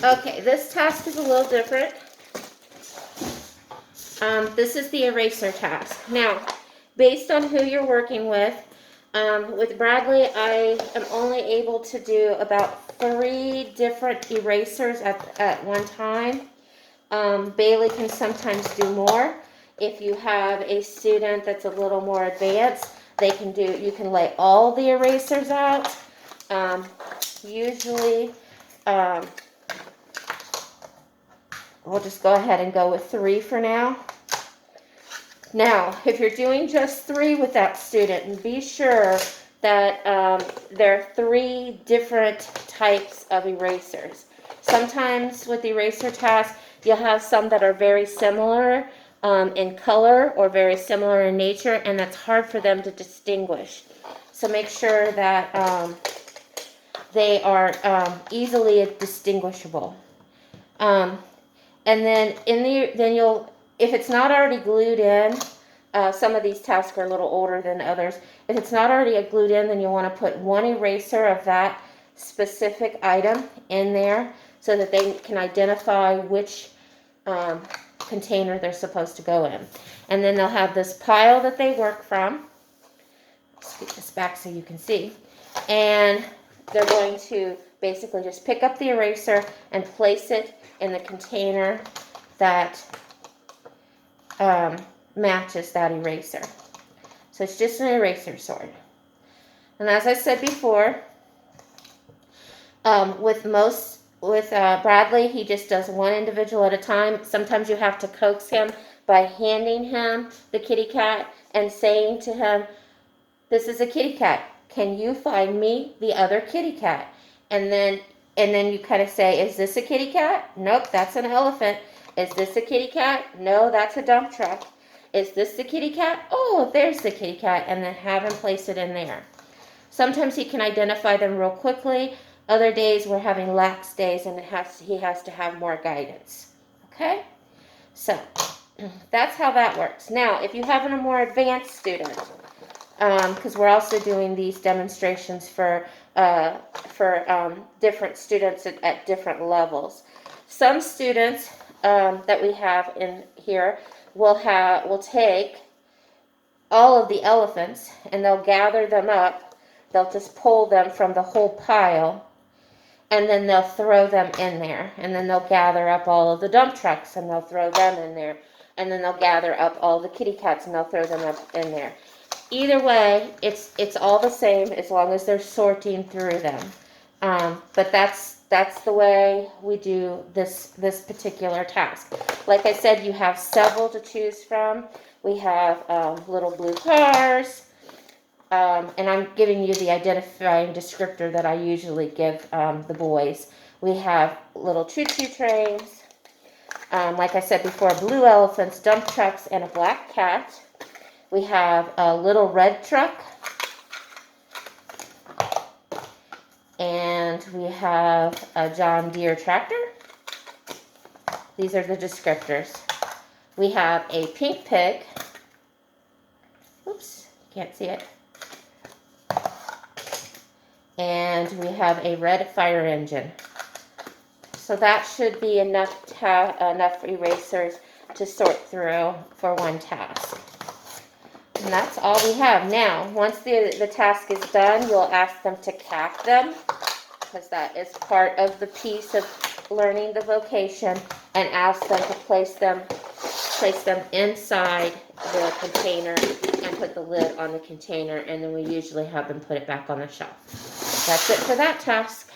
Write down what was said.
Okay, this task is a little different. This is the eraser task. Now, based on who you're working with Bradley, I am only able to do about 3 different erasers at one time. Bailey can sometimes do more. If you have a student that's a little more advanced, you can lay all the erasers out. Usually, um, we'll just go ahead and go with 3 for now. Now, if you're doing just 3 with that student, be sure that there are 3 different types of erasers. Sometimes with the eraser task, you'll have some that are very similar in color or very similar in nature, and that's hard for them to distinguish. So make sure that they are easily distinguishable. And then if it's not already glued in, some of these tasks are a little older than others. If it's not already glued in, then you want to put 1 eraser of that specific item in there so that they can identify which container they're supposed to go in. And then they'll have this pile that they work from. Let's get this back so you can see. And they're going to basically just pick up the eraser and place it in the container that matches that eraser. So it's just an eraser sword. And as I said before, with Bradley, he just does 1 individual at a time. Sometimes you have to coax him by handing him the kitty cat and saying to him, "This is a kitty cat. Can you find me the other kitty cat?" And then you kind of say, "Is this a kitty cat? Nope, that's an elephant. Is this a kitty cat? No, that's a dump truck. Is this the kitty cat? Oh, there's the kitty cat." And then have him place it in there. Sometimes he can identify them real quickly. Other days we're having lax days and he has to have more guidance. Okay? So that's how that works. Now, if you have a more advanced student, because we're also doing these demonstrations for different students at different levels. Some students that we have in here will take all of the elephants and they'll gather them up. They'll just pull them from the whole pile and then they'll throw them in there. And then they'll gather up all of the dump trucks and they'll throw them in there. And then they'll gather up all the kitty cats and they'll throw them up in there. Either way, it's all the same as long as they're sorting through them. But that's the way we do this particular task. Like I said, you have several to choose from. We have little blue cars, and I'm giving you the identifying descriptor that I usually give the boys. We have little choo-choo trains, like I said before, blue elephants, dump trucks, and a black cat. We have a little red truck, and we have a John Deere tractor. These are the descriptors. We have a pink pig. Oops, can't see it. And we have a red fire engine. So that should be enough erasers to sort through for one task. And that's all we have. Now, once the task is done, you'll ask them to cap them, because that is part of the piece of learning the vocation, and ask them to place them inside the container and put the lid on the container, and then we usually have them put it back on the shelf. That's it for that task.